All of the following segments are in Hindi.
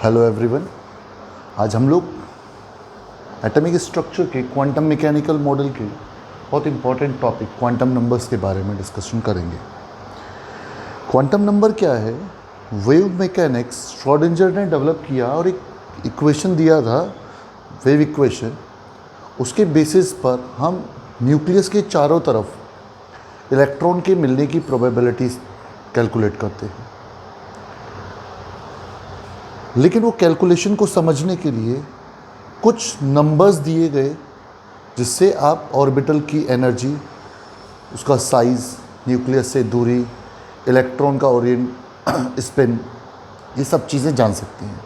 Hello everyone. आज हम लोग एटॉमिक स्ट्रक्चर के क्वांटम मैकेनिकल मॉडल के बहुत इंपॉर्टेंट टॉपिक क्वांटम नंबर्स के बारे में डिस्कशन करेंगे। क्वांटम नंबर क्या है? वेव मैकेनिक्स श्रोडिंगर ने डेवलप किया और एक इक्वेशन दिया था, वेव इक्वेशन। उसके बेसिस पर हम न्यूक्लियस के चारों तरफ इलेक्ट्रॉन के मिलने की प्रोबेबिलिटीज कैलकुलेट करते हैं। लेकिन वो कैलकुलेशन को समझने के लिए कुछ नंबर्स दिए गए जिससे आप ऑर्बिटल की एनर्जी, उसका साइज़, न्यूक्लियस से दूरी, इलेक्ट्रॉन का ओरिएंट, स्पिन, ये सब चीज़ें जान सकते हैं।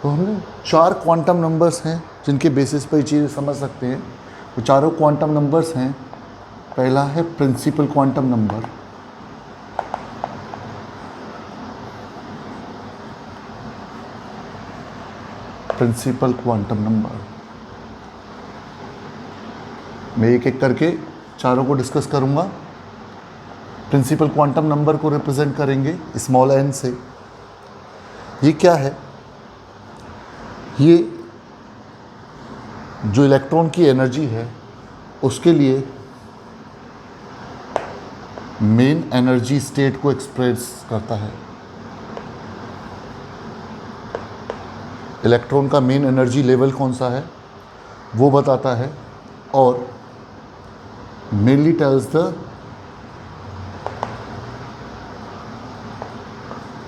तो हमने 4 क्वांटम नंबर्स हैं जिनके बेसिस पर ये चीज़ें समझ सकते हैं। वो चारों क्वांटम नंबर्स हैं। पहला है principal quantum number, principal quantum number. मैं एक एक करके चारों को डिस्कस करूंगा। प्रिंसिपल क्वांटम नंबर को रिप्रेजेंट करेंगे स्मॉल n से। ये क्या है? ये जो इलेक्ट्रॉन की एनर्जी है उसके लिए मेन एनर्जी स्टेट को एक्सप्रेस करता है। इलेक्ट्रॉन का मेन एनर्जी लेवल कौन सा है वो बताता है और mainly tells the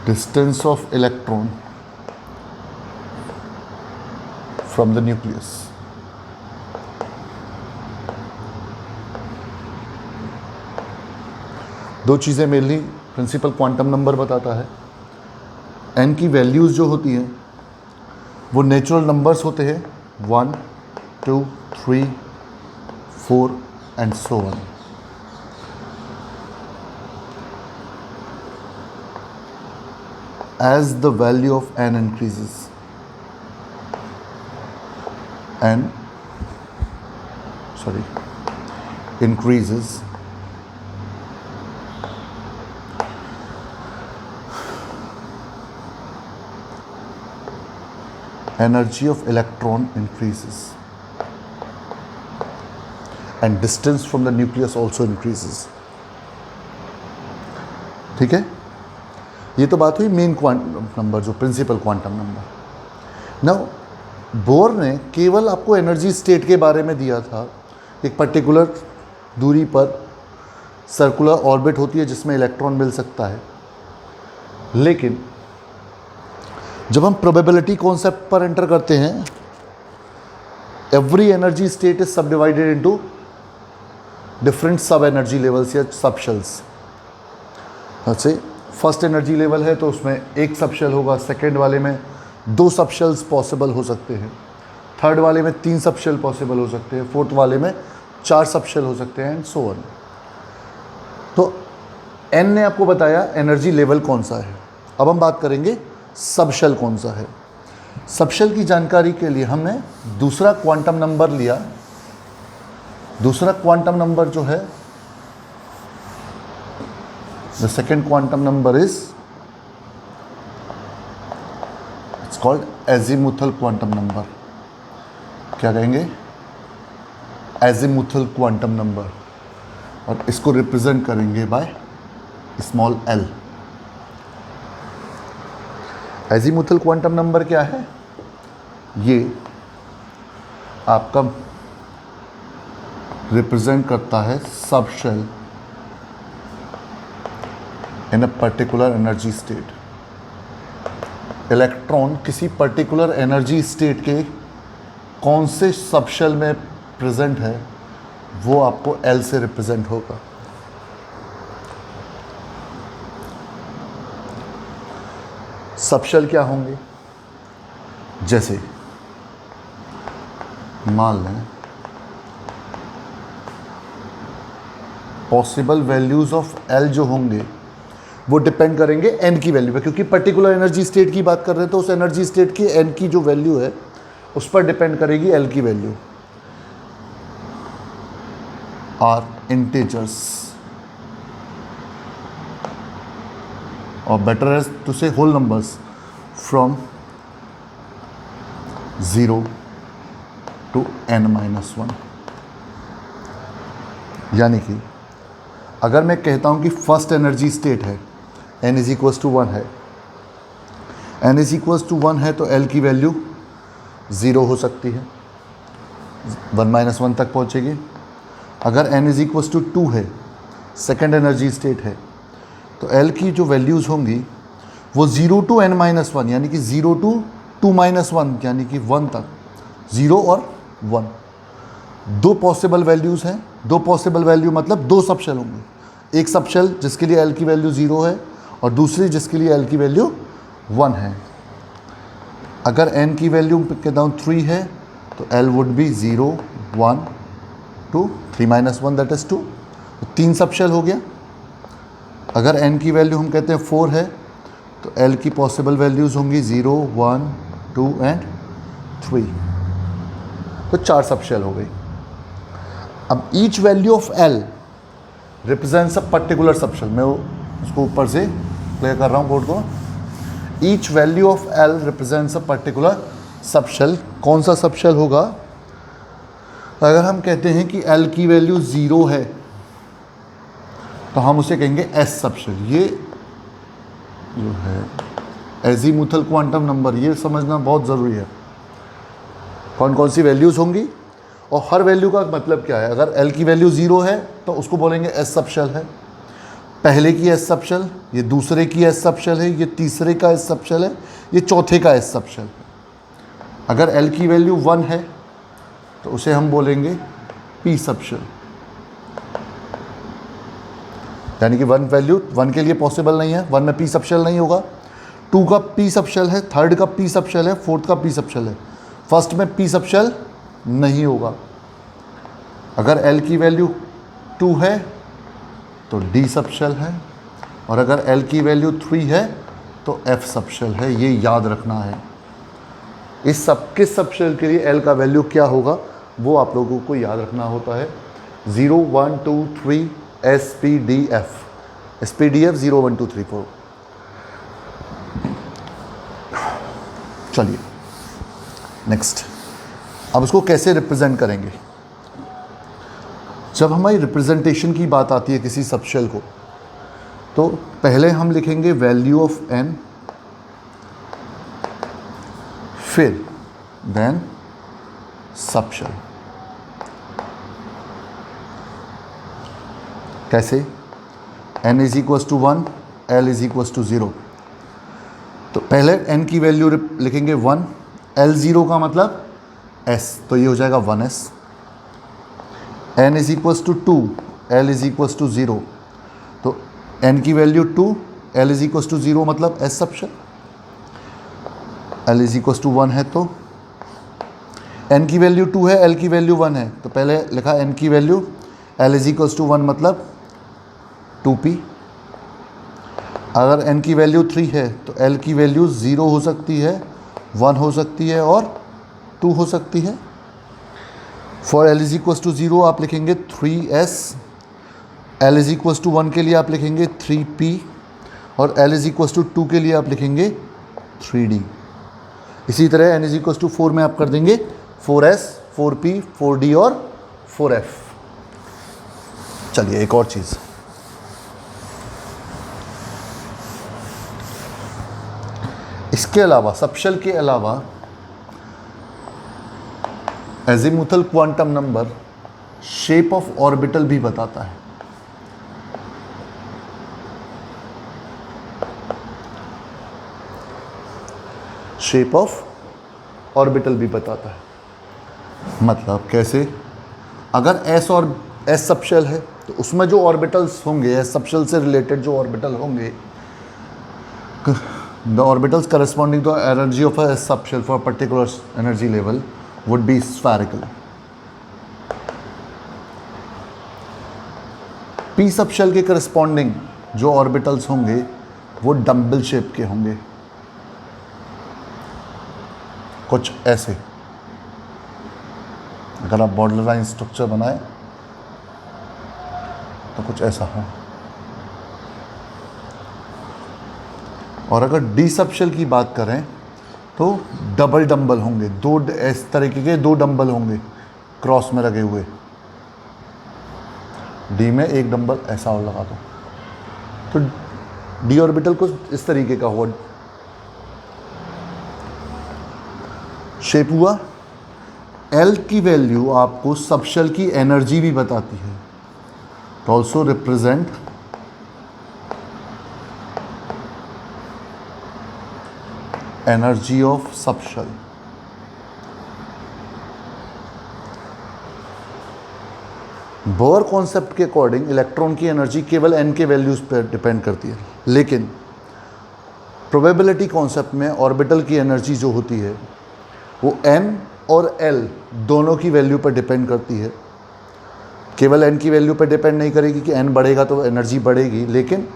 distance of electron from the nucleus. दो चीज़ें मेनली प्रिंसिपल क्वांटम नंबर बताता है। n की वैल्यूज़ जो होती हैं वो नेचुरल नंबर्स होते हैं, 1, 2, 3, 4 and so on. As the value of n increases, energy of electron increases and distance from the nucleus also increases। ठीक है, ये तो बात हुई मेन क्वांटम नंबर, जो principal quantum number. Now Bohr ने केवल आपको एनर्जी स्टेट के बारे में दिया था। एक पर्टिकुलर दूरी पर सर्कुलर ऑर्बिट होती है जिसमें इलेक्ट्रॉन मिल सकता है। लेकिन जब हम प्रोबेबिलिटी कॉन्सेप्ट पर एंटर करते हैं, एवरी एनर्जी स्टेट इज सब डिवाइडेड इनटू डिफरेंट सब एनर्जी लेवल्स या सबशेल्स। जैसे फर्स्ट एनर्जी लेवल है तो उसमें एक सबशेल होगा, सेकेंड वाले में 2 सबशेल्स पॉसिबल हो सकते हैं, थर्ड वाले में 3 सबशेल पॉसिबल हो सकते हैं, फोर्थ वाले में 4 सबशेल हो सकते हैं एंड सो ऑन। तो n ने आपको बताया एनर्जी लेवल कौन सा है। अब हम बात करेंगे सबशेल कौन सा है। सबशेल की जानकारी के लिए हमने दूसरा क्वांटम नंबर लिया। दूसरा क्वांटम नंबर जो है, the second quantum number is it's called azimuthal quantum number. क्या कहेंगे? Azimuthal quantum number. और इसको रिप्रेजेंट करेंगे by small l। Azimuthal quantum number क्या है? ये आपका रिप्रेजेंट करता है subshell in a particular energy state. Electron किसी पर्टिकुलर एनर्जी स्टेट के कौन से सबशेल में प्रेजेंट है वो आपको L से रिप्रेजेंट होगा। सबशेल क्या होंगे? जैसे मान लें पॉसिबल वैल्यूज ऑफ L जो होंगे वो डिपेंड करेंगे n की वैल्यू पे, क्योंकि पर्टिकुलर एनर्जी स्टेट की बात कर रहे हैं तो उस एनर्जी स्टेट की n की जो वैल्यू है उस पर डिपेंड करेगी L की value. Are integers or better as to say whole numbers from 0 to n-1। यानी कि अगर मैं कहता हूँ कि फर्स्ट एनर्जी स्टेट है n इज इक्वल्स टू 1 है, n इज इक्वल्स टू 1 है तो l की वैल्यू 0 हो सकती है, 1 तक पहुँचेगी। अगर n इज इक्वल्स टू 2 है, सेकेंड एनर्जी स्टेट है, तो l की जो वैल्यूज़ होंगी वो 0 टू n-1 यानी कि 0 टू 2-1 यानी कि 1 तक, 0 और 1 दो पॉसिबल वैल्यूज़ हैं। दो पॉसिबल वैल्यू मतलब दो सबशेल होंगे, एक सबशेल जिसके लिए l की वैल्यू 0 है और दूसरी जिसके लिए l की वैल्यू 1 है। अगर n की वैल्यू कहता हूँ 3 है तो l would be 0 1 2 3-1 that is 2, तो 3 सबशेल हो गया। अगर n की वैल्यू हम कहते हैं 4 है तो l की पॉसिबल वैल्यूज़ होंगी 0 1 2 एंड 3, तो 4 सबशेल हो गई। अब each value of l represents a particular subshell. मैं उसको ऊपर से क्लियर कर रहा हूँ बोर्ड को। Each value of l represents a particular subshell. कौन सा सबशेल होगा? अगर हम कहते हैं कि l की वैल्यू 0 है तो हम उसे कहेंगे s सबशेल। ये जो है एजीमुथल क्वांटम नंबर, ये समझना बहुत ज़रूरी है, कौन कौन सी वैल्यूज़ होंगी और हर वैल्यू का मतलब क्या है। अगर l की वैल्यू 0 है तो उसको बोलेंगे s सबशेल है, पहले की s सबशेल, ये दूसरे की s सबशेल है, ये तीसरे का s सबशेल है, ये चौथे का s सबशेल है। अगर l की वैल्यू 1 है तो उसे हम बोलेंगे p सबशेल, यानी कि 1 वैल्यू 1 के लिए पॉसिबल नहीं है, 1 में p सबशेल नहीं होगा। 2 का p सबशेल है, थर्ड का p सबशेल है, फोर्थ का p सबशेल है, फर्स्ट में p सबशेल नहीं होगा। अगर l की वैल्यू 2 है तो d सबशेल है, और अगर l की वैल्यू 3 है तो f सबशेल है। ये याद रखना है। इस सब किस सबशेल के लिए l का वैल्यू क्या होगा वो आप लोगों को याद रखना होता है। 0 1 2 3 S P D F, S P D F 0 1 2 3 4। चलिए नेक्स्ट, अब इसको कैसे रिप्रेजेंट करेंगे। जब हमारी रिप्रेजेंटेशन की बात आती है किसी सबशेल को, तो पहले हम लिखेंगे वैल्यू ऑफ n, फिर देन सबशेल। कैसे? n is equals to 1, l is equals to 0। तो पहले n की वैल्यू लिखेंगे 1, l0 का मतलब s, तो ये हो जाएगा 1s। n is equals to 2, l is equals to 0, तो n की value 2, l is equals to 0 मतलब s subshell. l is equals to 1 है तो n की वैल्यू 2 है, l की वैल्यू 1 है, तो पहले लिखा n की value, l is equals to 1 मतलब 2p। अगर n की वैल्यू 3 है तो l की वैल्यू 0 हो सकती है, 1 हो सकती है और 2 हो सकती है। For l is equals to 0 आप लिखेंगे 3s, l is equals to 1 के लिए आप लिखेंगे 3p, और l इज इक्वल्स टू 2 के लिए आप लिखेंगे 3d। इसी तरह n इज इक्वल्स टू 4 में आप कर देंगे 4s 4p 4d और 4f। चलिए एक और चीज़, इसके अलावा सबशेल के अलावा azimuthal quantum number shape of orbital भी बताता है। शेप ऑफ ऑर्बिटल भी बताता है, मतलब कैसे? अगर s और s सबशेल है तो उसमें जो ऑर्बिटल्स होंगे, s सबशेल से रिलेटेड जो ऑर्बिटल होंगे, the orbitals corresponding to energy of a s subshell for a particular energy level would be spherical. p subshell के करस्पॉन्डिंग जो ऑर्बिटल्स होंगे वो डम्बल शेप के होंगे, कुछ ऐसे। अगर आप बॉर्डर लाइन स्ट्रक्चर बनाए तो कुछ ऐसा हो। और अगर डी सबशेल की बात करें तो डबल डंबल होंगे, दो इस तरीके के दो डंबल होंगे क्रॉस में लगे हुए। डी में एक डंबल ऐसा और लगा दो तो डी ऑर्बिटल कुछ इस तरीके का होगा शेप हुआ। एल की वैल्यू आपको सबशेल की एनर्जी भी बताती है, तो also represent energy of subshell. Bore concept के अकॉर्डिंग इलेक्ट्रॉन की एनर्जी केवल एन के वैल्यूज पर डिपेंड करती है, लेकिन प्रोबेबिलिटी कॉन्सेप्ट में ऑर्बिटल की एनर्जी जो होती है वो एन और एल दोनों की वैल्यू पर डिपेंड करती है। केवल एन की वैल्यू पर डिपेंड नहीं करेगी कि एन बढ़ेगा तो एनर्जी बढ़ेगी, लेकिन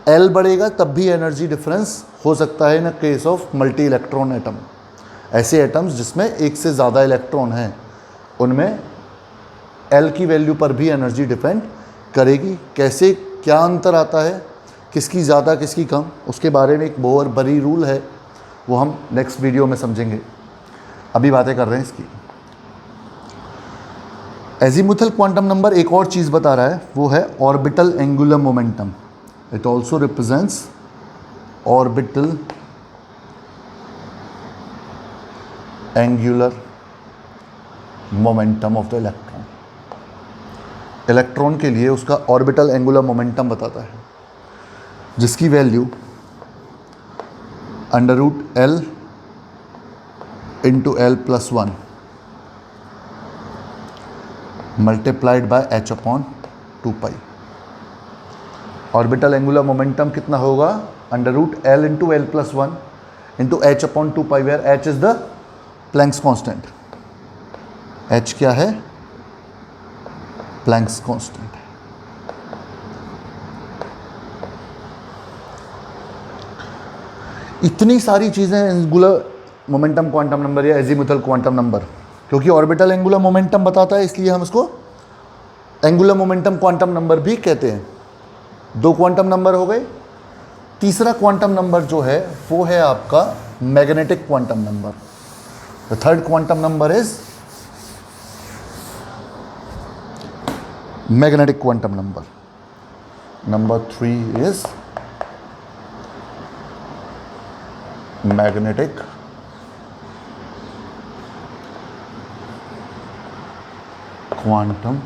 एल बढ़ेगा तब भी एनर्जी डिफरेंस हो सकता है in case of multi electron atom. ऐसे एटम्स जिसमें एक से ज़्यादा इलेक्ट्रॉन हैं उनमें एल की वैल्यू पर भी एनर्जी डिपेंड करेगी। कैसे, क्या अंतर आता है, किसकी ज़्यादा किसकी कम, उसके बारे में एक बहुत बड़ी रूल है, वो हम नेक्स्ट वीडियो में समझेंगे। अभी बातें कर रहे हैं इसकी। एजीमुथल क्वांटम नंबर एक और चीज़ बता रहा है, वो है orbital angular momentum. It also represents orbital angular momentum of the electron. Electron के लिए उसका ऑर्बिटल एंगुलर मोमेंटम बताता है, जिसकी value √L into L+1 multiplied by h/2π। Orbital angular momentum कितना होगा, √L into L+1 into h/2π, where h is the Planck's constant. h क्या है, प्लैंक्स कांस्टेंट। इतनी सारी चीज़ें एंगुलर मोमेंटम क्वांटम नंबर या एजीमुथल क्वांटम नंबर, क्योंकि ऑर्बिटल एंगुलर मोमेंटम बताता है इसलिए हम इसको एंगुलर मोमेंटम क्वांटम नंबर भी कहते हैं। दो क्वांटम नंबर हो गए। तीसरा क्वांटम नंबर जो है वो है आपका magnetic quantum number. The third quantum number is magnetic quantum number. Number 3 is magnetic quantum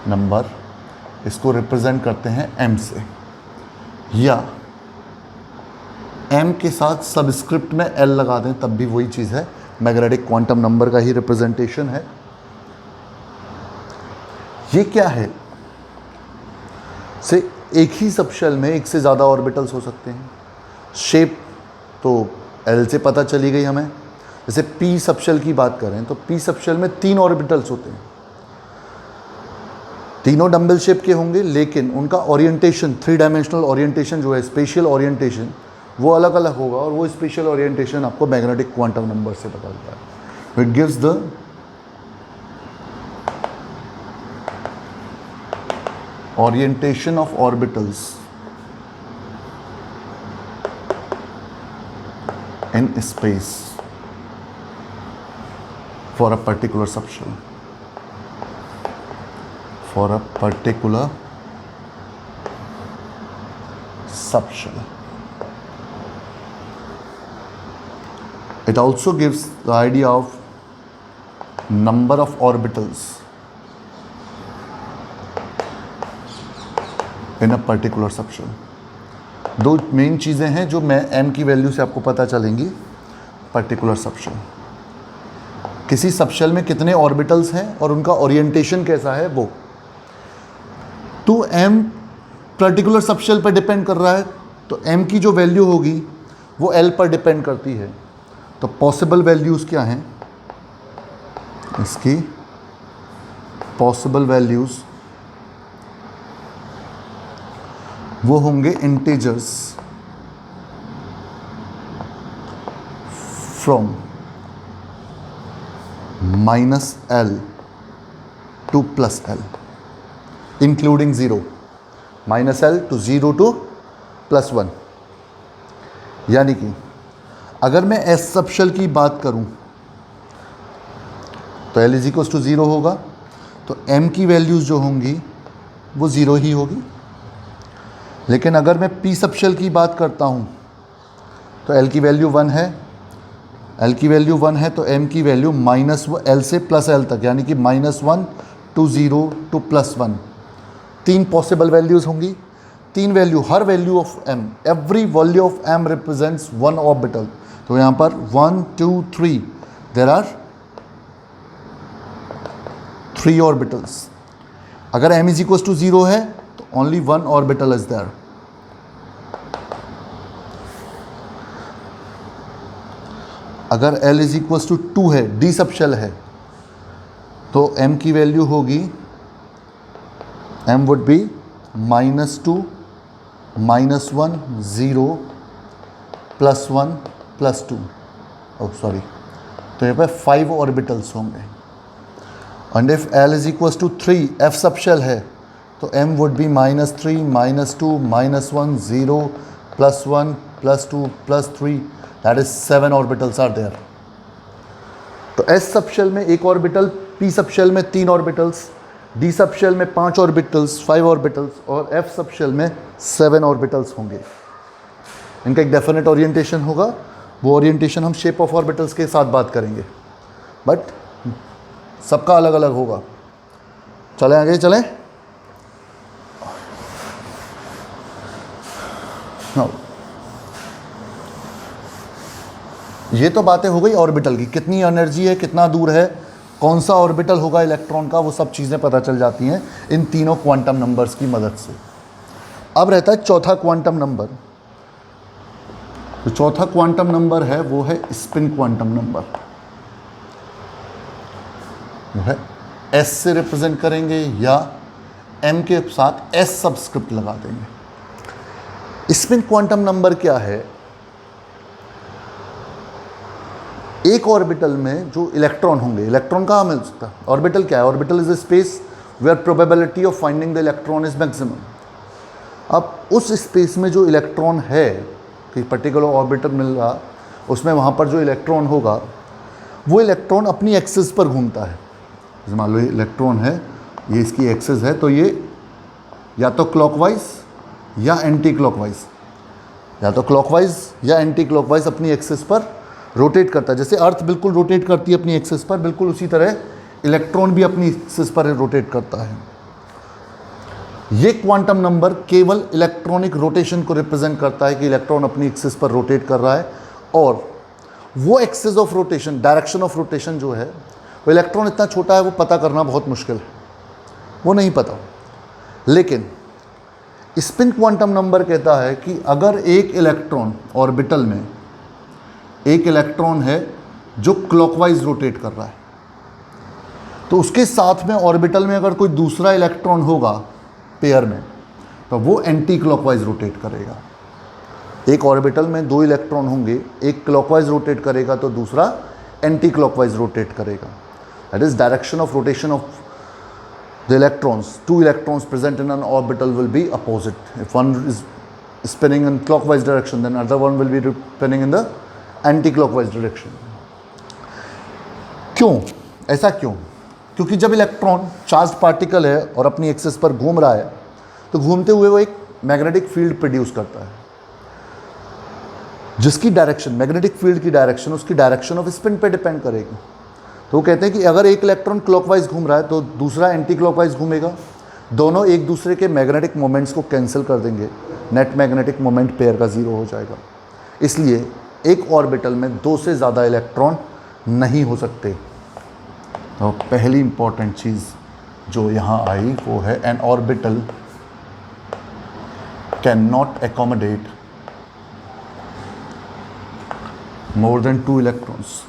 number। इसको रिप्रेजेंट करते हैं m से, या m के साथ सबस्क्रिप्ट में l लगा दें तब भी वही चीज़ है, मैग्नेटिक क्वांटम नंबर का ही रिप्रेजेंटेशन है। ये क्या है, से एक ही सबशेल में एक से ज़्यादा ऑर्बिटल्स हो सकते हैं। शेप तो एल से पता चली गई हमें। जैसे पी सबशेल की बात करें तो पी सबशेल में 3 ऑर्बिटल्स होते हैं, तीनों डंबल शेप के होंगे, लेकिन उनका ओरिएंटेशन, 3 डायमेंशनल ओरिएंटेशन जो है, स्पेशियल ओरिएंटेशन, वो अलग अलग होगा, और वो स्पेशल ओरिएंटेशन आपको मैग्नेटिक क्वांटम नंबर से पता चलता है। It gives the orientation of orbitals in space for a particular subshell, for a particular subshell. It also gives the idea of number of orbitals in a particular subshell. दो मेन चीज़ें हैं जो मैं m की वैल्यू से आपको पता चलेंगी। पर्टिकुलर सबशेल, किसी सबशेल में कितने ऑर्बिटल्स हैं और उनका ओरिएंटेशन कैसा है वो। तो m पर्टिकुलर सबशेल पर डिपेंड कर रहा है, तो m की जो वैल्यू होगी वो l पर डिपेंड करती है। तो पॉसिबल वैल्यूज़ क्या हैं इसकी, पॉसिबल वैल्यूज़ वो होंगे integers from -L to +L including 0, -L to 0 to +1। यानी कि अगर मैं एस सब शेल की बात करूं तो L इज इक्वल टू 0 होगा, तो M की वैल्यूज़ जो होंगी वो 0 ही होगी। लेकिन अगर मैं P सब शेल की बात करता हूं तो L की वैल्यू 1 है, L की वैल्यू 1 है, तो M की वैल्यू माइनस L से प्लस L तक, यानी कि -1 to 0 to +1, 3 पॉसिबल वैल्यूज़ होंगी। 3 value, her value of M, every value of M represents 1 orbital. तो यहाँ पर 1 2 3, देर आर 3 ऑर्बिटल्स। अगर M इज इक्वल टू 0 है तो ओनली 1 ऑर्बिटल इज देयर। अगर L इज इक्वल टू 2 है, D सब शेल है, तो M की वैल्यू होगी, M would be -2 -1 0 +1 +2, oh sorry, तो यहाँ पे 5 ऑर्बिटल्स होंगे। And if L is equal to 3, F subshell है, तो M would be -3 -2 -1 0 +1 +2 +3, that is 7 orbitals are there. तो S सब शेल में 1 ऑर्बिटल, P सब शेल में 3 ऑर्बिटल्स, D सब शेल में 5 ऑर्बिटल्स 5 ऑर्बिटल्स, और F सब शेल में 7 ऑर्बिटल्स होंगे। इनका एक डेफिनेट ओरिएंटेशन होगा, वो ओरिएंटेशन हम शेप ऑफ ऑर्बिटल्स के साथ बात करेंगे, बट सबका अलग अलग होगा। चलें आगे चलें। Now, ये तो बातें हो गई ऑर्बिटल की, कितनी एनर्जी है, कितना दूर है, कौन सा ऑर्बिटल होगा इलेक्ट्रॉन का, वो सब चीज़ें पता चल जाती हैं इन तीनों क्वांटम नंबर्स की मदद से। अब रहता है चौथा क्वांटम नंबर। तो चौथा क्वांटम नंबर है वो है स्पिन क्वांटम नंबर, वो है S से रिप्रेजेंट करेंगे या M के साथ S सबस्क्रिप्ट लगा देंगे। स्पिन क्वांटम नंबर क्या है? एक ऑर्बिटल में जो इलेक्ट्रॉन होंगे, इलेक्ट्रॉन कहाँ मिल सकता है? ऑर्बिटल क्या है? Orbital is a space where probability of finding the electron is maximum. अब उस स्पेस में जो इलेक्ट्रॉन है, कि पर्टिकुलर ऑर्बिटल मिल रहा, उसमें वहाँ पर जो इलेक्ट्रॉन होगा वो इलेक्ट्रॉन अपनी एक्सिस पर घूमता है। जैसे मान लो ये इलेक्ट्रॉन है, ये इसकी एक्सिस है, तो ये या तो क्लॉकवाइज या एंटी क्लॉकवाइज, या तो क्लॉकवाइज या एंटी क्लॉकवाइज अपनी एक्सिस पर रोटेट करता है। जैसे अर्थ बिल्कुल रोटेट करती है अपनी एक्सिस पर, बिल्कुल उसी तरह इलेक्ट्रॉन भी अपनी एक्सिस पर रोटेट करता है। ये क्वांटम नंबर केवल इलेक्ट्रॉनिक रोटेशन को रिप्रेजेंट करता है कि इलेक्ट्रॉन अपनी एक्सिस पर रोटेट कर रहा है, और वो axis of rotation, direction of rotation जो है, वो इलेक्ट्रॉन इतना छोटा है वो पता करना बहुत मुश्किल है, वो नहीं पता। लेकिन स्पिन क्वांटम नंबर कहता है कि अगर एक इलेक्ट्रॉन ऑर्बिटल में, एक इलेक्ट्रॉन है जो क्लॉकवाइज रोटेट कर रहा है, तो उसके साथ में ऑर्बिटल में अगर कोई दूसरा इलेक्ट्रॉन होगा पेयर में, तो वो एंटी क्लॉकवाइज रोटेट करेगा। एक ऑर्बिटल में 2 इलेक्ट्रॉन होंगे, एक क्लॉकवाइज रोटेट करेगा तो दूसरा एंटी क्लॉकवाइज रोटेट करेगा। That is direction of rotation of the electrons. 2 electrons present in an orbital will be opposite. If one is spinning in clockwise direction, then other one will be spinning in the anti clockwise direction. क्यों ऐसा? क्योंकि जब इलेक्ट्रॉन चार्ज पार्टिकल है और अपनी एक्सिस पर घूम रहा है, तो घूमते हुए वो एक मैग्नेटिक फील्ड प्रोड्यूस करता है, जिसकी डायरेक्शन, मैग्नेटिक फील्ड की डायरेक्शन उसकी डायरेक्शन ऑफ स्पिन पे डिपेंड करेगी। तो वो कहते हैं कि अगर एक इलेक्ट्रॉन क्लॉकवाइज घूम रहा है तो दूसरा एंटी क्लॉकवाइज घूमेगा, दोनों एक दूसरे के मैग्नेटिक मोमेंट्स को कैंसिल कर देंगे, नेट मैग्नेटिक मोमेंट पेयर का 0 हो जाएगा। इसलिए एक ऑर्बिटल में 2 से ज़्यादा इलेक्ट्रॉन नहीं हो सकते। तो पहली इंपॉर्टेंट चीज़ जो यहाँ आई वो है N orbital can not accommodate more than 2 electrons,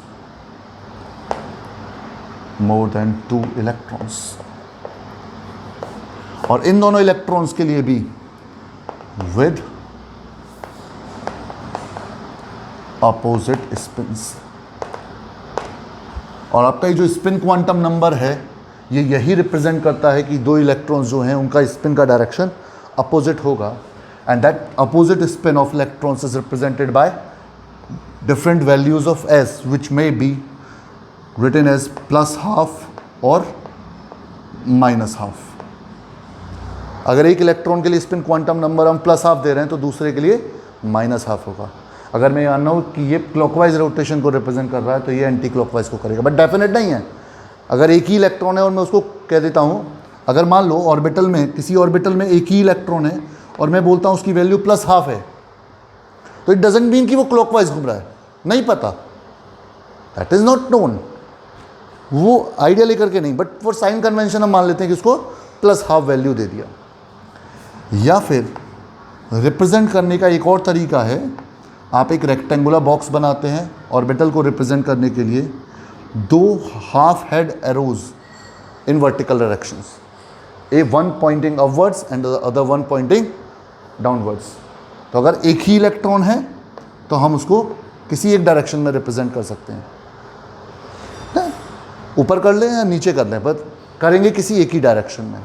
more than 2 electrons. और इन दोनों इलेक्ट्रॉन्स के लिए भी विद अपोजिट स्पिन्स। और आपका ये जो स्पिन क्वांटम नंबर है, ये यही रिप्रेजेंट करता है कि 2 इलेक्ट्रॉन्स जो हैं उनका स्पिन का डायरेक्शन अपोजिट होगा। and that opposite spin of electrons is represented by different values of s, which may be written as +12 और -12. अगर एक इलेक्ट्रॉन के लिए स्पिन क्वांटम नंबर हम +12 दे रहे हैं तो दूसरे के लिए -12 होगा. अगर मैं मानना हूँ कि ये क्लॉकवाइज रोटेशन को रिप्रेजेंट कर रहा है तो ये एंटी क्लॉकवाइज को करेगा, बट डेफिनेट नहीं है. अगर एक ही इलेक्ट्रॉन है और मैं उसको कह देता हूँ, अगर मान लो ऑर्बिटल में, किसी ऑर्बिटल में एक ही इलेक्ट्रॉन है और मैं बोलता हूँ उसकी वैल्यू +12 है, तो इट डजेंट मीन कि वो क्लॉकवाइज घूम रहा है. नहीं पता, दैट इज नॉट नोन. वो आइडिया लेकर के नहीं, बट फॉर साइन कन्वेंशन हम मान लेते हैं कि उसको +12 वैल्यू दे दिया. या फिर रिप्रेजेंट करने का एक और तरीका है, आप एक रेक्टेंगुलर बॉक्स बनाते हैं ऑर्बिटल को रिप्रेजेंट करने के लिए, 2 half head arrows in vertical directions, one pointing upwards and the other one pointing downwards. तो अगर एक ही इलेक्ट्रॉन है तो हम उसको किसी एक डायरेक्शन में रिप्रेजेंट कर सकते हैं. ऊपर कर लें या नीचे कर लें, पर करेंगे किसी एक ही डायरेक्शन में.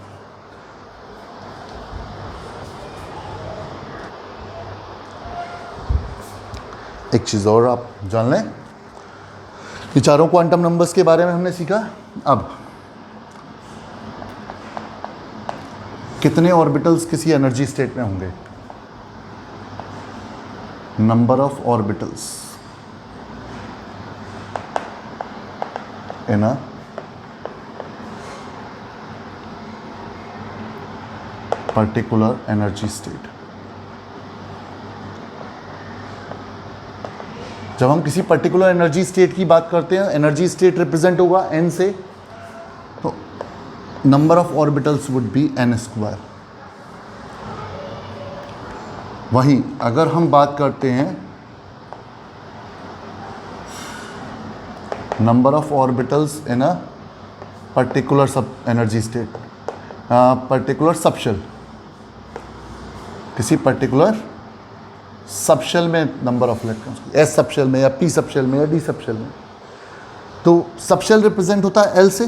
एक चीज़ और आप जान लें, ये चारों क्वांटम नंबर्स के बारे में हमने सीखा. अब कितने ऑर्बिटल्स किसी एनर्जी स्टेट में होंगे? Number of orbitals in a particular energy state. जब हम किसी पर्टिकुलर एनर्जी स्टेट की बात करते हैं, एनर्जी स्टेट रिप्रेजेंट होगा n से, तो number of orbitals would be n². वहीं अगर हम बात करते हैं number of orbitals in a particular सब एनर्जी स्टेट, पर्टिकुलर सबशेल, किसी पर्टिकुलर सबशेल में number of electrons, S subshell में या पी सबशेल में या डी सबशेल में, तो सबशेल रिप्रेजेंट होता है L से,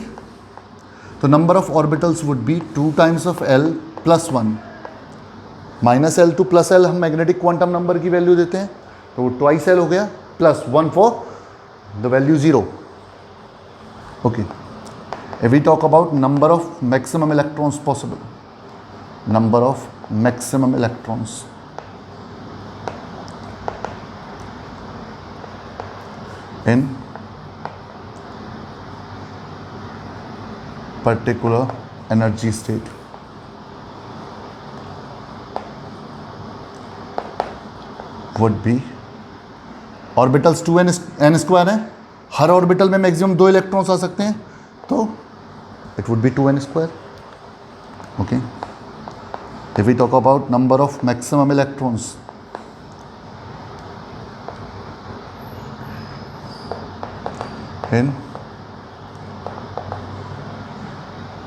तो number of orbitals would be 2 times of L + 1. -L to +L हम मैग्नेटिक क्वांटम नंबर की वैल्यू देते हैं, तो वो 2L हो गया, +1 for the value 0. Okay, if we talk about number of maximum electrons possible, number of maximum electrons in particular energy state, would be orbitals 2n² है, हर ऑर्बिटल में मैक्सिमम 2 इलेक्ट्रॉन्स आ सकते हैं, तो it would be 2n². Okay, if we talk about number of maximum electrons in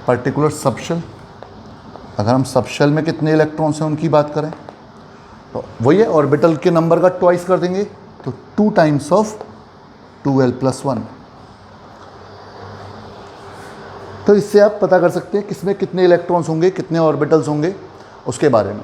particular subshell, अगर हम सबशेल में कितने इलेक्ट्रॉन्स हैं उनकी बात करें, तो वही है, ऑर्बिटल के नंबर का ट्वाइस कर देंगे, तो 2 times of 2L + 1. तो इससे आप पता कर सकते हैं किसमें कितने इलेक्ट्रॉन्स होंगे, कितने ऑर्बिटल्स होंगे उसके बारे में.